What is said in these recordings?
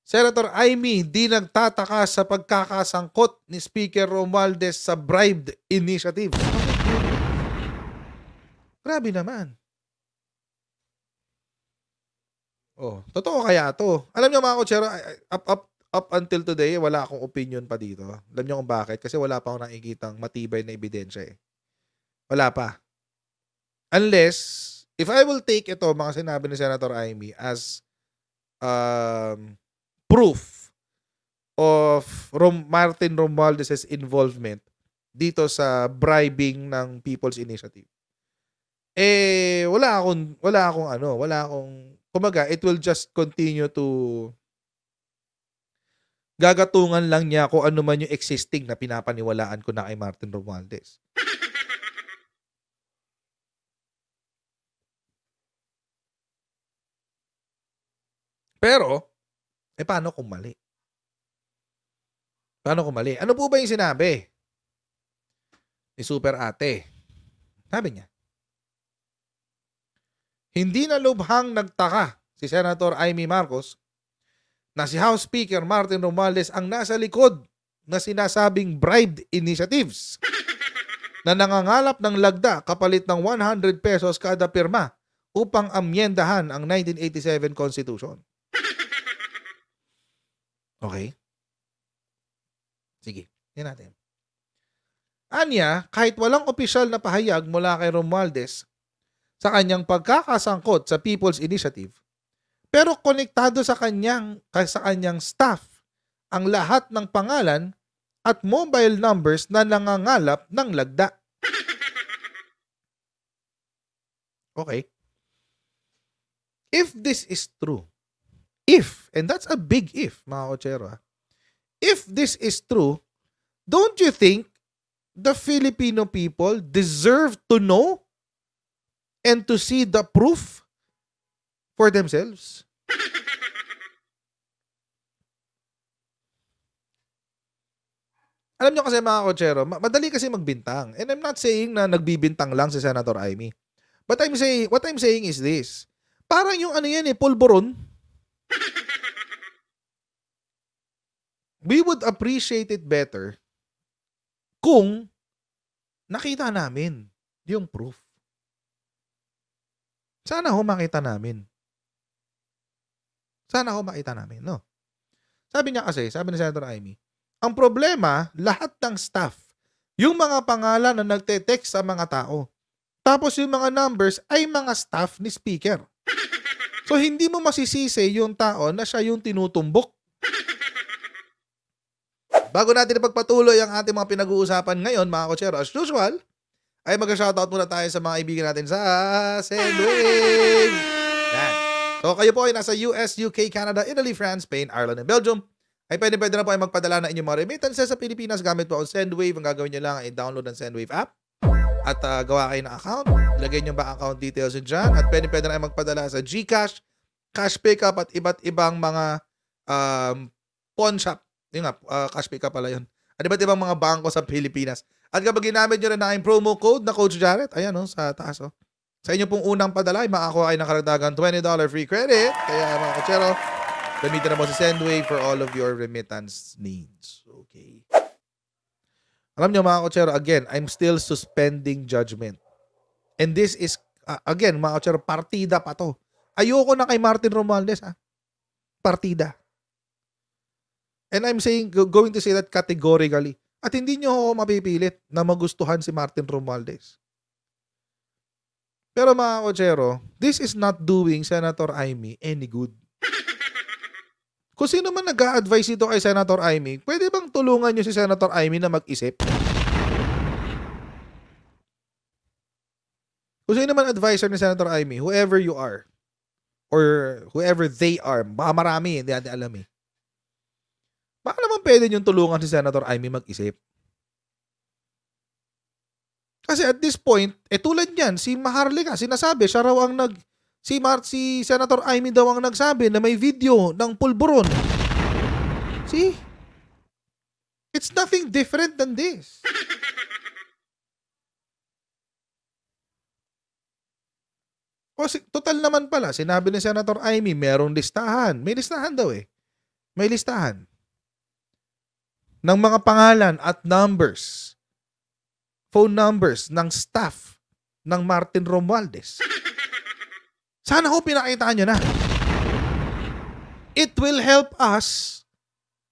Senator Amy di nagtataka sa pagkakasangkot ni Speaker Romualdez sa bribed initiative. Oh my goodness. Grabe naman. Oh, totoo kaya to? Alam niyo mga kutsero, up until today, wala akong opinion pa dito. Alam niyo kung bakit? Kasi wala pa akong nakikitang matibay na ebidensya eh. Wala pa. Unless, if I will take ito, mga sinabi ni Senator Amy, as proof of Martin Romualdez's involvement dito sa bribing ng People's Initiative. Wala akong kumaga, it will just continue to gagatungan lang niya kung ano man yung existing na pinapaniwalaan ko na kay Martin Romualdez. Pero, paano kung mali? Paano kung mali? Ano po ba yung sinabi ni Super Ate? Sabi niya, hindi na lubhang nagtaka si Senator Amy Marcos na si House Speaker Martin Romualdez ang nasa likod na sinasabing bribed initiatives na nangangalap ng lagda kapalit ng 100 pesos kada pirma upang amyendahan ang 1987 Constitution. Okay? Sige, yan natin. Anya, kahit walang opisyal na pahayag mula kay Romualdez sa kanyang pagkakasangkot sa People's Initiative, pero konektado sa kanyang staff ang lahat ng pangalan at mobile numbers na nangangalap ng lagda. Okay. If this is true, and that's a big if, mga kotsero, if this is true, don't you think the Filipino people deserve to know and to see the proof for themselves? Alam nyo kasi mga kotsero, madali kasi magbintang. And I'm not saying na nagbibintang lang si Senator Amy. But what I'm saying is this. Parang yung pulburon. We would appreciate it better kung nakita namin yung proof. Sana makita namin. No? Sabi ni Senator Amy, ang problema, lahat ng staff, yung mga pangalan na nagte-text sa mga tao, tapos yung mga numbers ay mga staff ni Speaker. So, hindi mo masisisi yung tao na siya yung tinutumbok. Bago natin ipagpatuloy ang ating mga pinag-uusapan ngayon, mga kotsero, as usual, ay mag-shoutout muna tayo sa mga kaibigan natin sa Sendwave. Yan. So, kayo po ay nasa US, UK, Canada, Italy, France, Spain, Ireland, and Belgium. Ay pwede na po ay magpadala ng inyong mga remittances sa Pilipinas gamit po ang Sendwave. Ang gagawin nyo lang ay download ang Sendwave app at gawa kayo ng account. Ilagay nyo ba account details nyo dyan. At pwede na ay magpadala sa GCash, Cash Pickup at iba't ibang mga pawn shop. Yung nga, Cash Pickup pala yun. At iba't ibang mga bangko sa Pilipinas. At kapag ginamit nyo rin na yung promo code na Coach Jarrett, ayan sa taas sa inyo pong unang padala ay makakuha kayo ng karagdagan $20 free credit. Kaya mga kotsero, gamitin na mo si Sendwave for all of your remittance needs. Okay. Alam nyo mga kotsero, again, I'm still suspending judgment. And this is, again, mga kotsero, partida pa to. Ayoko na kay Martin Romualdez, partida. And I'm going to say that categorically. At hindi nyo ako mapipilit na magustuhan si Martin Romualdez. Pero mga kotsero, this is not doing Senator Amy any good. Kung sino man nag-a-advise ito kay Senator Amy, pwede bang tulungan nyo si Senator Amy na mag-isip? Kung sino man advisor ni Senator Amy, whoever you are, or whoever they are, baka marami, hindi natin alam baka naman pwede nyo tulungan si Senator Amy mag-isip. Kasi at this point, tulad yan, si Maharlika, sinasabi, siya raw ang si Senator Amy daw ang nagsabi na may video ng pulburon. See? It's nothing different than this. Total naman pala, sinabi ni Senator Amy, merong listahan. May listahan daw May listahan ng mga pangalan at numbers, phone numbers ng staff ng Martin Romualdez. Sana ho pinakita nyo na. It will help us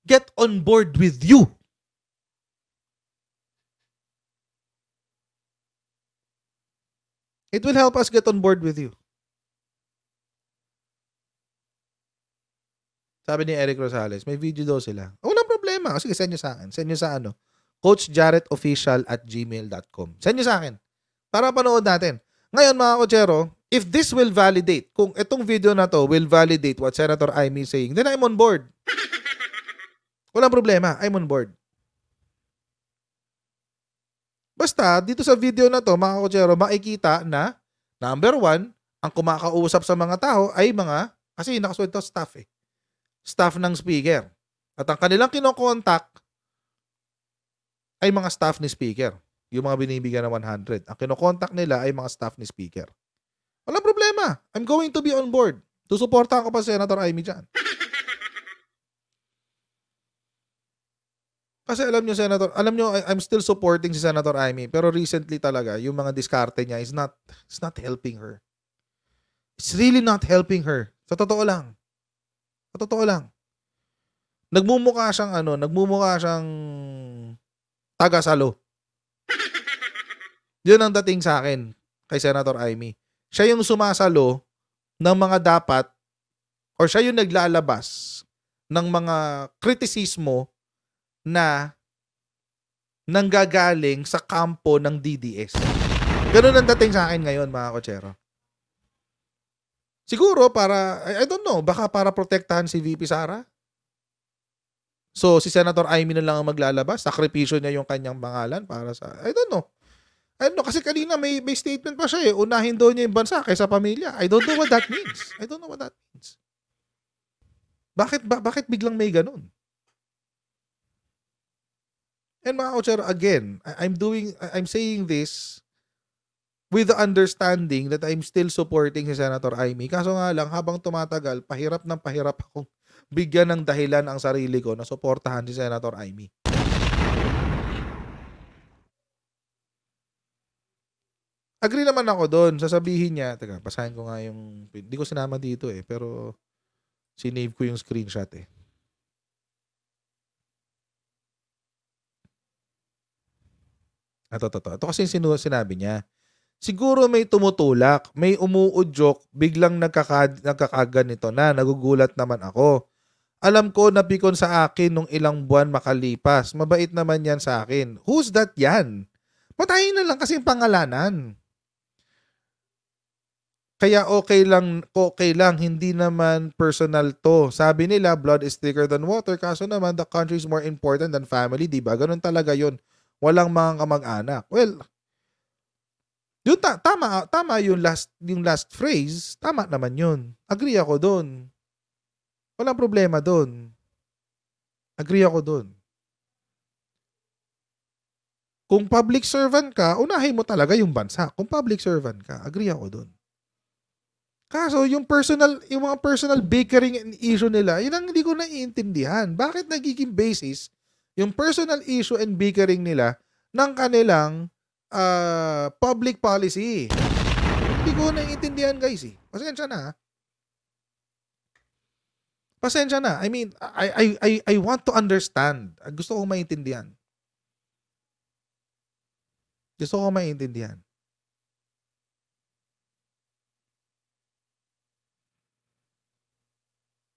get on board with you. It will help us get on board with you. Sabi ni Eric Rosales, may video daw sila. Walang problema. Sige, send nyo sa akin. Send nyo sa coachjarrettofficial@gmail.com. Send nyo sa akin. Para panood natin. Ngayon, mga kochero, if this will validate, kung itong video na to will validate what Senator Amy is saying, then I'm on board. Walang problema. I'm on board. Basta, dito sa video na to, mga kochero, makikita na, number 1, ang kumakausap sa mga tao ay mga, kasi nakasulat to staff eh. Staff ng speaker. At ang kanilang kinokontak ay mga staff ni speaker. Yung mga binibigyan ng 100. Ang kinokontak nila ay mga staff ni speaker. Walang problema. I'm going to be on board. Susuportahan ko pa si Senator Amy dyan. Kasi alam nyo, I'm still supporting si Senator Amy. Pero recently talaga, yung mga diskarte niya is not helping her. It's really not helping her. Sa totoo lang. Nagmumukha siyang taga-salo. Yun ang dating sa akin kay Senator Amy. Siya yung sumasalo ng mga dapat or siya yung naglalabas ng mga kritisismo na nanggagaling sa kampo ng DDS. Ganun ang dating sa akin ngayon, mga kochero. Siguro para, I don't know, baka para protektahan si VP Sara. So, si Senator Amy na lang ang maglalabas. Sakripisyo niya yung kanyang pangalan para sa, I don't know. Kasi kanina may statement pa siya eh. Unahin daw niya yung bansa kaysa pamilya. I don't know what that means. Bakit biglang may ganun? And mga kochero, again, I'm saying this with the understanding that I'm still supporting si Senator Amy. Kaso nga lang, habang tumatagal, pahirap akong bigyan ng dahilan ang sarili ko na suportahan si Senator Amy. Agree naman ako doon. Sasabihin niya, teka, basahin ko nga yung, hindi ko sinama dito eh, pero sinave ko yung screenshot eh. Ito kasi sinabi niya. Siguro may tumutulak, may umuudyok, biglang nagkakaganito na, nagugulat naman ako. Alam ko napikon sa akin nung ilang buwan makalipas. Mabait naman yan sa akin. Who's that yan? Patayin na lang kasi pangalanan. Kaya okay lang, hindi naman personal to. Sabi nila, blood is thicker than water, kaso naman the country is more important than family, diba? Ganun talaga yun. Walang mga kamag-anak. Well, yun, tama yung last phrase. Tama naman yun. Agree ako doon. Walang problema doon. Agree ako doon. Kung public servant ka, unahin mo talaga yung bansa. Kung public servant ka, agree ako doon. Kaso yung mga personal bickering issue nila, yun ang hindi ko naiintindihan. Bakit nagiging basis yung personal issue and bickering nila ng kanilang public policy? Hindi ko naiintindihan, guys eh. Pasensya na. I mean, I want to understand. Gusto kong maintindihan.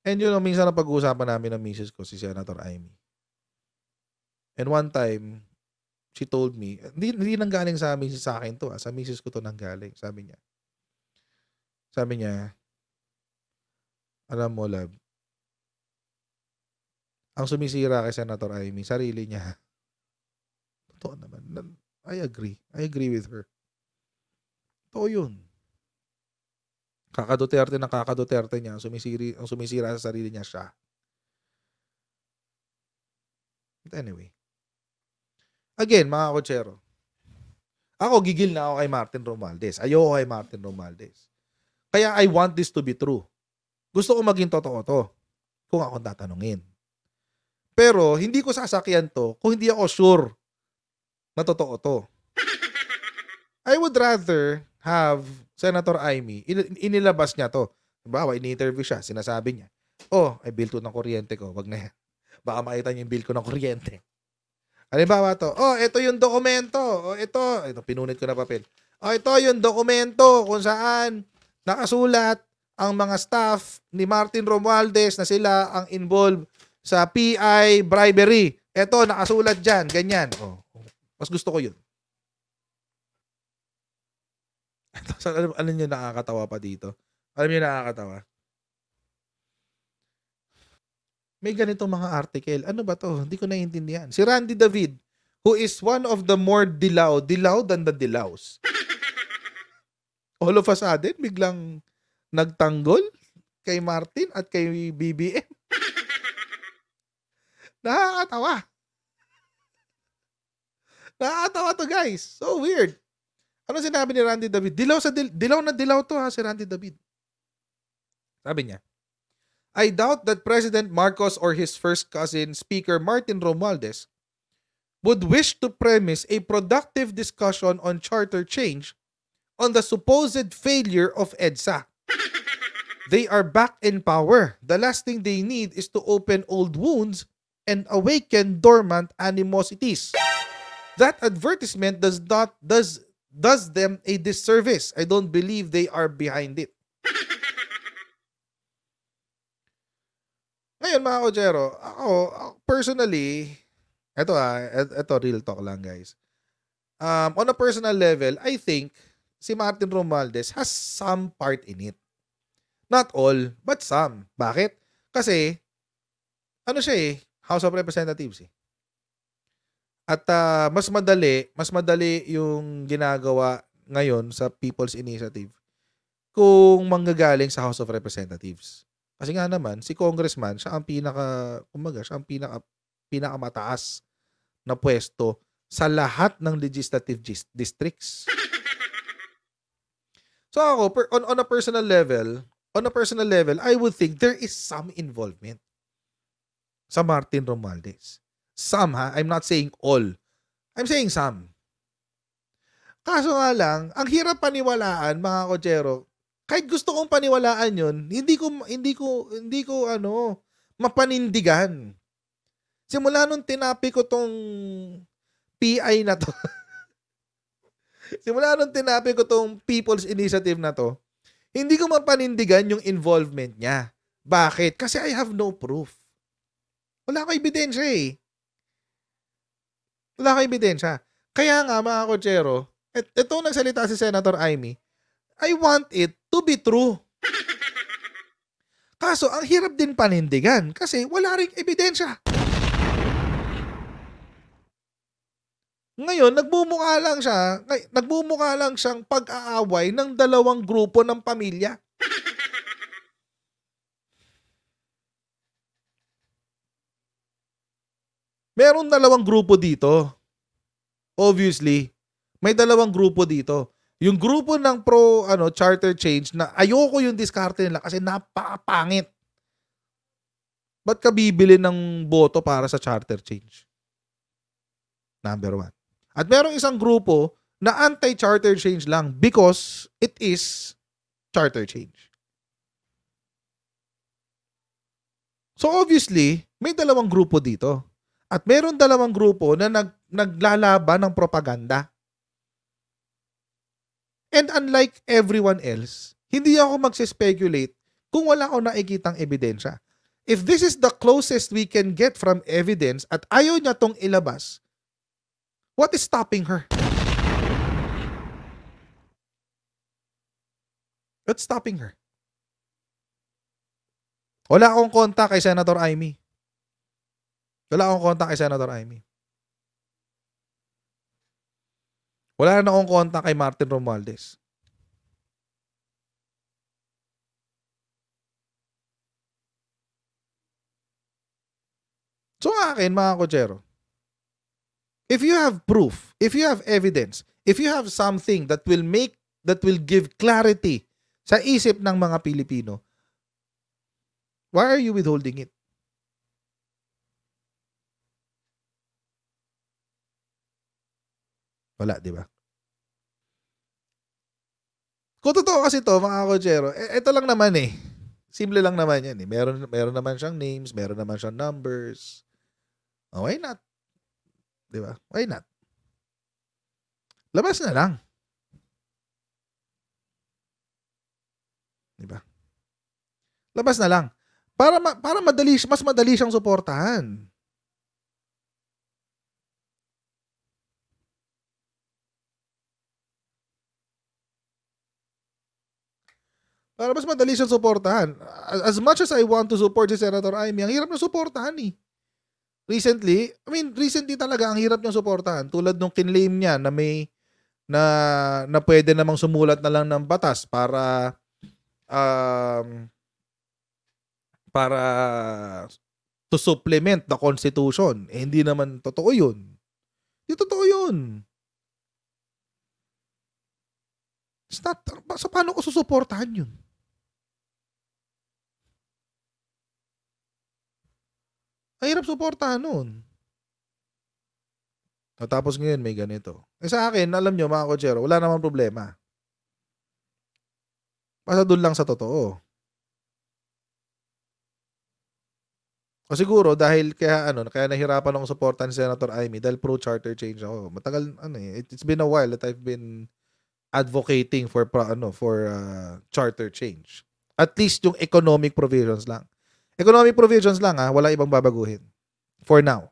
And yun, minsan na pag-uusapan namin ng misis ko, si Senator Amy. And one time, she told me, hindi nanggaling sa akin to, sa misis ko to nanggaling. Sabi niya, alam mo, love, ang sumisira kay Senator Amy, sarili niya. Totoo naman. I agree with her. Totoo yun. Kaka-Duterte niya, ang sumisira sa sarili niya siya. But anyway. Again, mga kotsero, ako gigil na ako kay Martin Romualdez. Ayoko kay Martin Romualdez. Kaya I want this to be true. Gusto ko maging totoo to. Kung ako tatanungin. Pero hindi ko sasakyan to kung hindi ako sure na totoo to. I would rather have Senator Amy, inilabas niya to. Halimbawa, ini-interview siya, sinasabi niya, ay bill to ng kuryente ko, wag na yan. Baka makita niyo yung bill ko ng kuryente. Halimbawa to, ito yung dokumento, ito pinunit ko na papel. Ito yung dokumento kung saan nakasulat ang mga staff ni Martin Romualdez na sila ang involved sa PI bribery. Ito, nakasulat dyan, ganyan. Mas gusto ko yun. Ano nyo nakakatawa pa dito? Alam nyo nakakatawa? May ganito mga article. Ano ba to? Hindi ko naiintindihan. Si Randy David, who is one of the more dilaw than the dilaws. All of a sudden, biglang nagtanggol kay Martin at kay BBM. Nakakatawa. Nakakatawa to, guys. So weird. Ano sinabi ni Randy David? Dilaw na dilaw to, si Randy David. Sabi niya, I doubt that President Marcos or his first cousin, Speaker Martin Romualdez, would wish to premise a productive discussion on charter change on the supposed failure of EDSA. They are back in power. The last thing they need is to open old wounds and awaken dormant animosities. That advertisement does them a disservice. I don't believe they are behind it. Ngayon mga Kojero, ako personally, eto real talk lang guys. On a personal level, I think si Martin Romualdez has some part in it. Not all, but some. Bakit? Kasi, House of Representatives eh. At mas madali yung ginagawa ngayon sa People's Initiative kung manggagaling sa House of Representatives. Kasi nga naman, si Congressman, siya ang pinakamataas na pwesto sa lahat ng legislative districts. So ako, on a personal level, I would think there is some involvement sa Martin Romualdez. Some ha, I'm not saying all. I'm saying some. Kaso nga lang, ang hirap paniwalaan mga Kojero, kahit gusto kong paniwalaan yun, hindi ko mapanindigan. Simula nung tinapi ko tong PI na to, simula nung tinapi ko tong People's Initiative na to, hindi ko mapanindigan yung involvement niya. Bakit? Kasi I have no proof. Wala akong ebidensya eh. Wala akong ebidensya. Kaya nga mga Kojero, itong nagsalita si Senator Amy, I want it to be true. Kaso, ang hirap din panindigan kasi wala ring ebidensya. Ngayon, nagmumukha lang siyang pag-aaway ng dalawang grupo ng pamilya. Meron dalawang grupo dito. Obviously, may dalawang grupo dito. Yung grupo ng charter change na ayoko yung diskarte nila kasi napakapangit. Ba't ka bibili ng boto para sa charter change? Number 1. At merong isang grupo na anti-charter change lang because it is charter change. So obviously, may dalawang grupo dito. At meron dalawang grupo na naglalaban ng propaganda. And unlike everyone else, hindi ako magse-speculate kung wala akong nakikitang ebidensya. If this is the closest we can get from evidence at ayaw niya tong ilabas, what is stopping her? What's stopping her? Wala akong kontak kay Senator Amy. Wala akong kontak kay Senator Amy. Wala na akong kontak kay Martin Romualdez. So akin mga Kojero, if you have proof, if you have evidence, if you have something that will give clarity sa isip ng mga Pilipino, why are you withholding it? Wala, di ba? Kung totoo kasi to, mga kotsero, ito lang naman eh. Simple lang naman yan eh. Meron naman siyang names, meron naman siyang numbers. Oh, why not? Di ba? Why not? Labas na lang. Di ba? Labas na lang. Para mas madali siyang suportahan. Para mas madali siyang suportahan. As much as I want to support si Senator Amy, ang hirap na suportahan eh. Recently talaga ang hirap niyang suportahan. Tulad nung kinlaim niya na na pwede namang sumulat na lang ng batas para to supplement the Constitution. Eh, hindi naman totoo yun. Hindi totoo yun. It's not, so paano ko susuportahan yun? Ang hirap suportahan nun. Tapos ngayon may ganito. Sa akin, alam nyo mga kotsero, wala namang problema. Basta doon lang sa totoo. O siguro dahil kaya nahirapan akong suportahan si Senator Amy dahil pro-charter change ako. Matagal it's been a while that I've been advocating for charter change. At least yung economic provisions lang. Economic provisions lang wala ibang babaguhin. For now.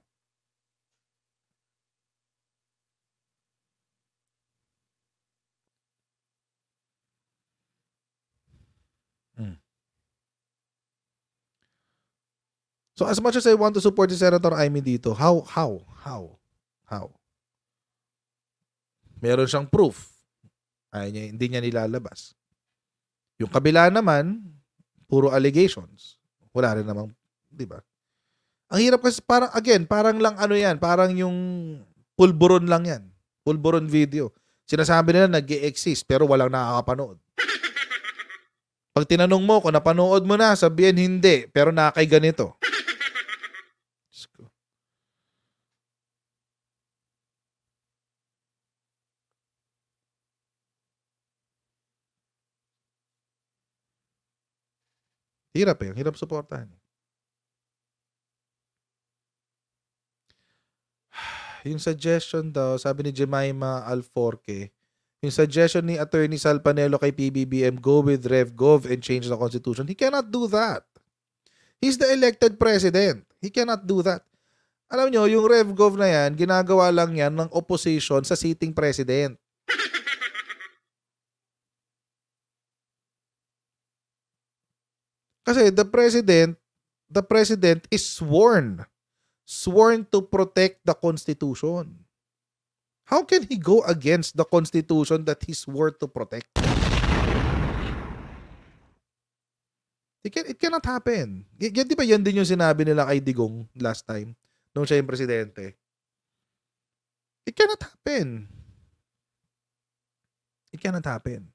So as much as I want to support si Senator Amy dito, how? Meron siyang proof. Hindi niya nilalabas. Yung kabila naman, puro allegations. Wala rin namang, di ba? Ang hirap kasi parang lang parang yung pulburon lang yan. Pulburon video. Sinasabi nila nag-i-exist pero walang nakakapanood. Pag tinanong mo kung napanood mo na, sabihin hindi, pero nakakay ganito. Hirap eh. Hirap suportahan. Yung suggestion daw, sabi ni Jemima Alforque, yung suggestion ni Attorney Sal Panelo kay PBBM, go with Rev Gov and change the Constitution. He cannot do that. He's the elected president. He cannot do that. Alam nyo, yung Rev Gov na yan, ginagawa lang yan ng opposition sa sitting president. Kasi the president is sworn to protect the Constitution. How can he go against the Constitution that he swore to protect? It cannot happen. Di ba yan din yung sinabi nila kay Digong last time nung siya yung presidente? It cannot happen. It cannot happen.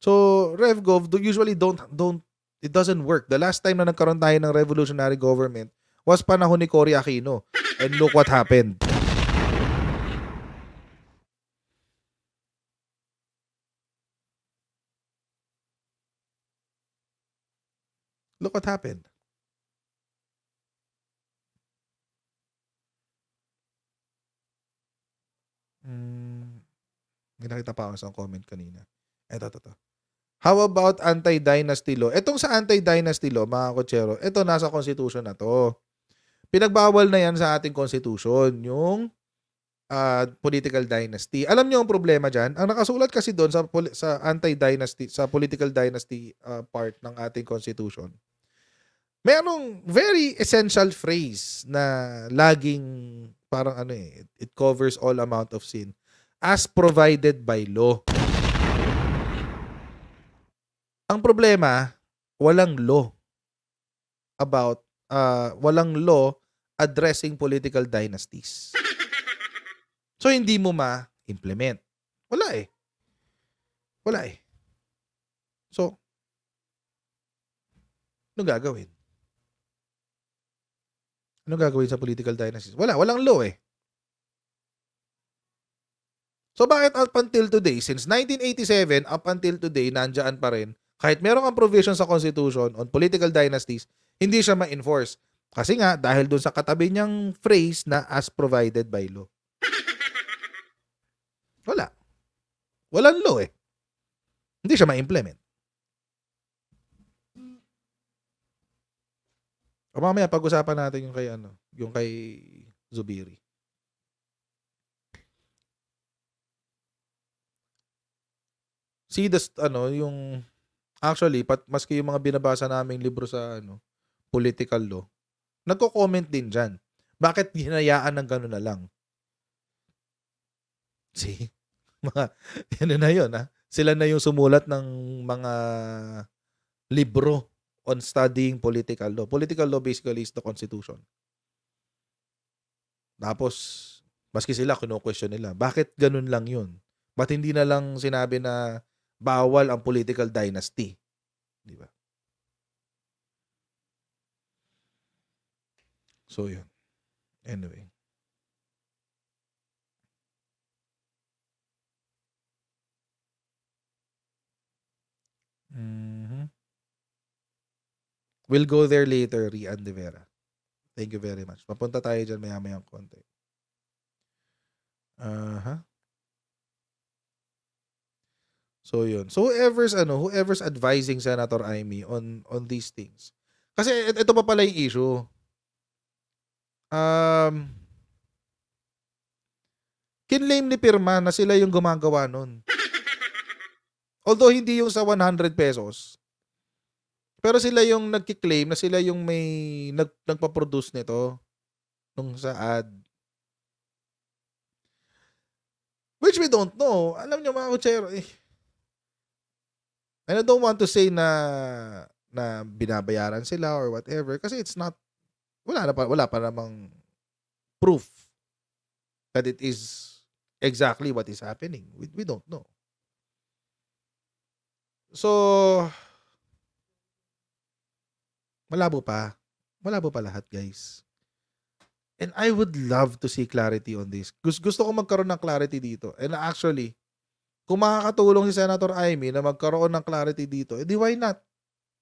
So, RevGov usually it doesn't work. The last time na nagkaroon tayo ng revolutionary government was panahon ni Cory Aquino. And look what happened. Look what happened. May nakita pa ako sa comment kanina. Ito. How about anti-dynasty law? Etong sa anti-dynasty law, mga kotsero, ito nasa constitution na to. Pinagbawal na yan sa ating constitution, yung political dynasty. Alam niyo ang problema dyan? Ang nakasulat kasi doon sa anti-dynasty, sa political dynasty part ng ating constitution, merong very essential phrase na laging parang it covers all amount of sin. As provided by law. Ang problema, walang law addressing political dynasties. So, hindi mo ma-implement. Wala eh. So, ano gagawin? Ano gagawin sa political dynasties? Walang law eh. So bakit up until today, since 1987 up until today, nandiyan pa rin, kahit meron kang provision sa Constitution on political dynasties, hindi siya ma-enforce. Kasi nga, dahil dun sa katabi niyang phrase na as provided by law. Wala. Walang law eh. Hindi siya ma-implement. O mamaya pag-usapan natin yung kay Zubiri. See yung actually maski yung mga binabasa naming libro sa political law, nagko-comment din diyan. Bakit hinayaan ng gano'n na lang? See? Na yun, ha? Sila na yung sumulat ng mga libro on studying political law. Political law basically is the Constitution. Tapos, maski sila, kino-question nila, bakit ganun lang yun? Ba't hindi na lang sinabi na bawal ang political dynasty? Di ba? So, yun. Anyway. We'll go there later, Rian De Vera. Thank you very much. Papunta tayo dyan maya-mayang konti. So yun. So whoever's advising Senator Amy on these things. Kasi ito pa pala yung issue. Kinlaim ni Pirma na sila yung gumagawa nun. Although hindi yung sa 100 pesos. Pero sila yung nagki-claim na sila yung may nagpa-produce nito nung sa ad. Which we don't know. Alam niyo mga kutsero, and I don't want to say na binabayaran sila or whatever kasi it's not, wala pa namang proof that it is exactly what is happening. We don't know. So, malabo pa lahat, guys. And I would love to see clarity on this. Gusto ko magkaroon ng clarity dito. And actually, kung makakatulong si Senator Amy na magkaroon ng clarity dito, edi why not?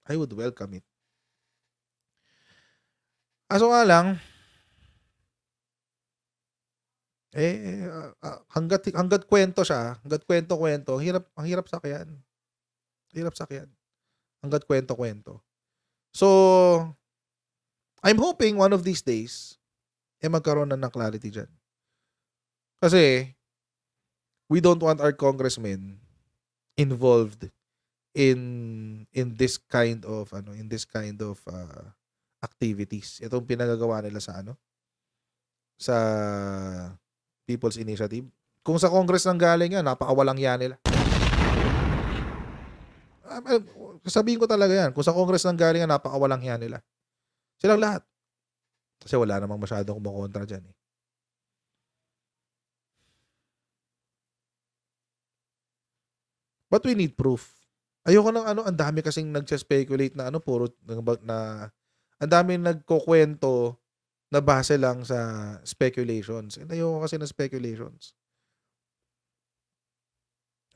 I would welcome it. Aso nga lang, hanggat kwento siya, hanggat kwento, ang hirap sakyan. Hanggat kwento. So, I'm hoping one of these days, magkaroon na ng clarity dyan. Kasi, we don't want our congressmen involved in this kind of activities. Itong pinagagawa nila sa People's Initiative. Kung sa Congress nang galing yan, napakawalang yan nila. Sabihin ko talaga yan. Kung sa Congress nang galing yan, napakawalang yan nila. Silang lahat. Kasi wala namang masyadong kumokontra dyan eh. But we need proof. Ayoko ng ang dami kasing nagsa-speculate na puro na ang dami nagkukwento na base lang sa speculations. And ayoko kasi ng speculations.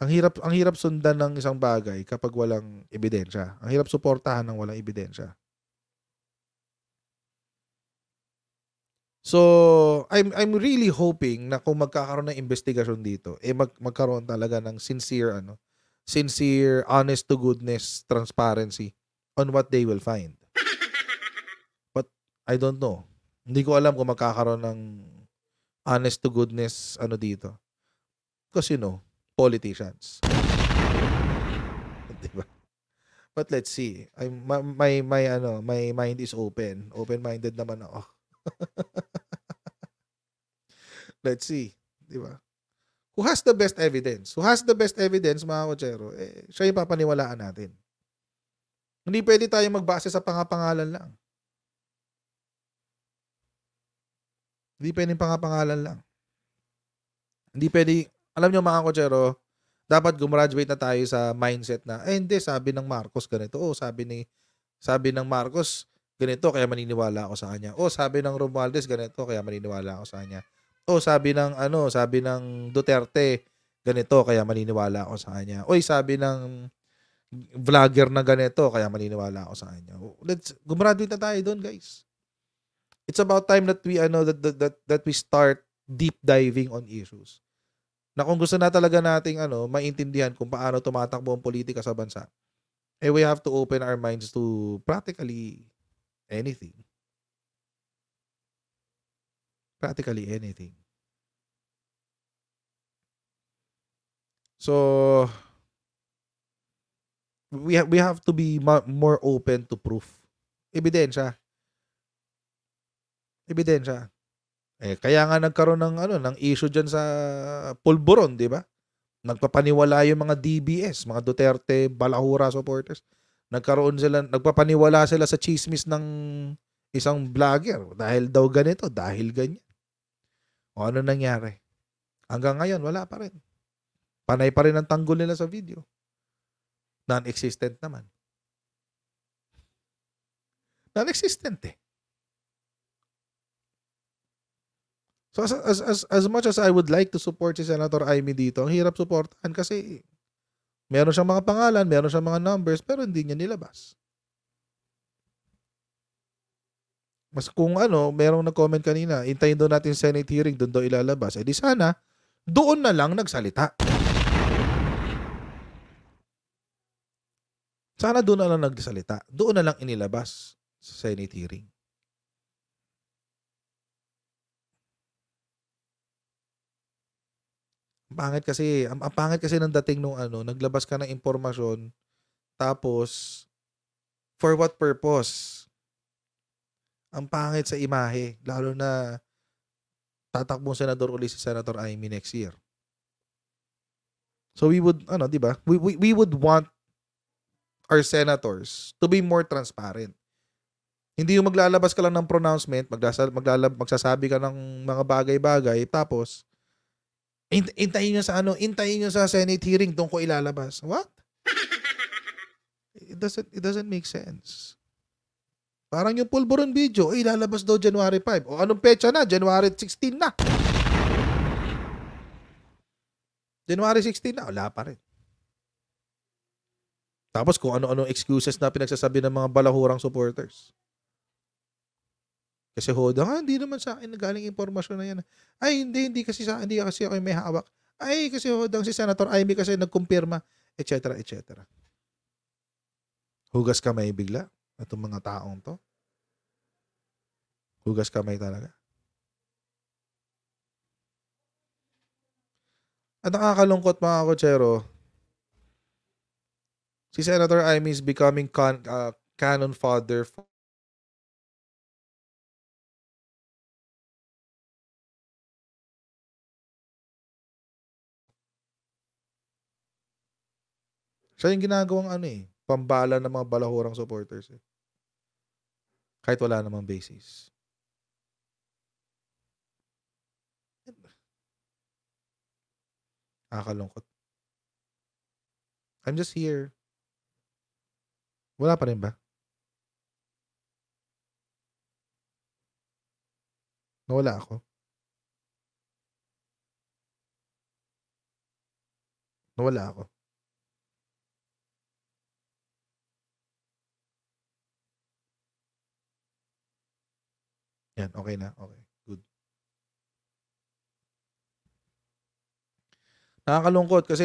Ang hirap sundan ng isang bagay kapag walang ebidensya. Ang hirap suportahan ng walang ebidensya. So, I'm really hoping na kung magkakaroon ng investigasyon dito, magkaroon talaga ng sincere, honest to goodness transparency on what they will find. But I don't know. Hindi ko alam kung magkakaroon ng honest to goodness dito. Because politicians. Diba? But let's see. My mind is open. Open-minded naman ako. Let's see, di ba? Who has the best evidence? Mga kutsero, siya yung papaniwalaan natin. Hindi pwede tayo magbase sa pangapangalan lang. Hindi pwede, alam nyo mga kutsero, dapat gumraduate na tayo sa mindset na, hindi, sabi ng Marcos ganito. Sabi ng Marcos, ganito, kaya maniniwala ako sa kanya. Sabi ng Romualdez, ganito, kaya maniniwala ako sa kanya. Sabi ng Duterte, ganito, kaya maniniwala ako sa kanya. Uy, sabi ng vlogger na ganito, kaya maniniwala ako sa kanya. Let's gumraduate na tayo doon, guys. It's about time that we that we start deep diving on issues. Na kung gusto na talaga nating maintindihan kung paano tumatakbo ang politika sa bansa, we have to open our minds to practically anything. Practically anything. So we have to be more open to proof. Ebidensya. Kaya nga nagkaroon ng issue diyan sa Pulburon, 'di ba? Nagpapaniwala yung mga DBS, mga Duterte Balahura supporters. Nagpapaniwala sila sa chismis ng isang vlogger dahil daw ganito, dahil ganyan. O ano nangyari? Hanggang ngayon, wala pa rin. Panay pa rin ang tanggol nila sa video. Non-existent naman. Non-existent eh. So as much as I would like to support si Senator Amy dito, ang hirap suportahan kasi meron siyang mga pangalan, meron siyang mga numbers, pero hindi niya nilabas. Mas kung merong nag-comment kanina, hintayin daw natin Senate hearing, doon daw ilalabas. Di sana, doon na lang nagsalita. Sana doon na lang nagsalita. Doon na lang inilabas sa Senate hearing. Ang pangit kasi ng dating nung naglabas ka ng impormasyon, tapos, for what purpose? Ang pangit sa imahe, lalo na tatakbong senador ulit si Senator Amy next year. So we would, di ba? We would want our senators to be more transparent. Hindi yung maglalabas ka lang ng pronouncement, magsasabi ka ng mga bagay-bagay, tapos intayin nyo sa Senate hearing doon ko ilalabas. What? It doesn't make sense. Parang yung Pulburon video, ilalabas daw January 5. O anong petsa na? January 16 na. January 16 na, wala pa rin. Tapos kung ano-ano excuses na pinagsasabi ng mga balahurang supporters. Kasi hindi naman sa akin nagaling impormasyon na yan. Ay, hindi kasi ako yung may hawak. Ay, kasi si Senator Amy kasi nagkumpirma, etc. etc. Hugas kamay bigla itong mga taong to. Hugas kamay talaga. At nakakalungkot mga kotsero, si Senator Amy is becoming canon fodder siya yung ginagawang pambala ng mga balahurang supporters eh. Kahit wala namang basis. Nakakalungkot. I'm just here. Wala pa rin ba? Nawala ako. Nawala ako. Yan, okay na. Okay, good. Nakakalungkot kasi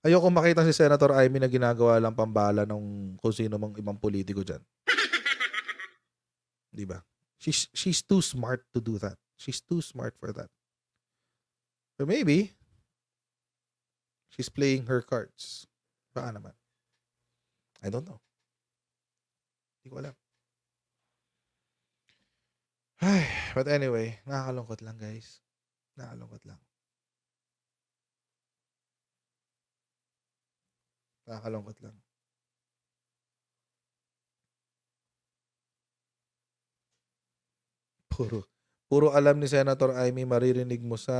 ayoko makita si Senator Amy na ginagawa lang pambala ng kung sino mang ibang politiko dyan. Diba? She's too smart to do that. She's too smart for that. So maybe, she's playing her cards. Baka naman. I don't know. Hindi ko alam. Ay, but anyway, nakakalungkot lang guys. Nakakalungkot lang. Nakakalungkot lang. Puro alam ni Senator Amy maririnig mo sa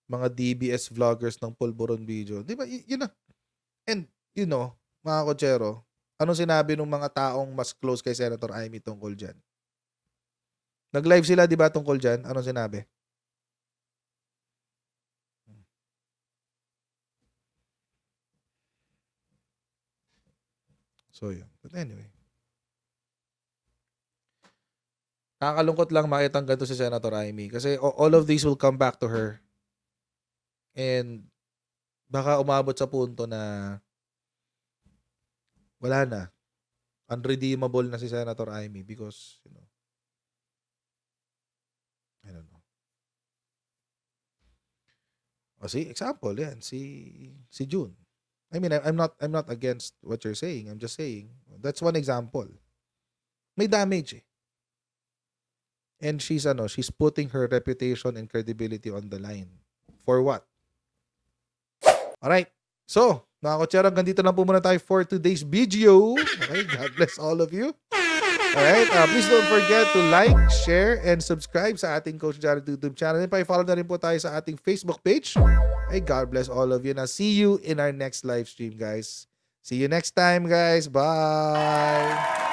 mga DBS vloggers ng Pulburon video. Di ba? Yun na. And, mga kotsero, anong sinabi ng mga taong mas close kay Senator Amy tungkol dyan? Nag-live sila, di ba, tungkol dyan? Anong sinabi? So, yun. But anyway. Nakakalungkot lang makitang ganito si Senator Amy. Kasi all of these will come back to her. And baka umabot sa punto na wala na. Unredeemable na si Senator Amy because, you know, I don't know. O see, example, yan, si June. I mean, I'm not against what you're saying. I'm just saying, that's one example. May damage eh. And she's putting her reputation and credibility on the line. For what? Alright. So, mga kotsero, hanggang dito lang po muna tayo for today's video. Okay, God bless all of you. Alright, please don't forget to like, share, and subscribe sa ating Coach Jared YouTube channel. And pa-follow na rin po tayo sa ating Facebook page. Hey, God bless all of you. Now, see you in our next live stream, guys. See you next time, guys. Bye!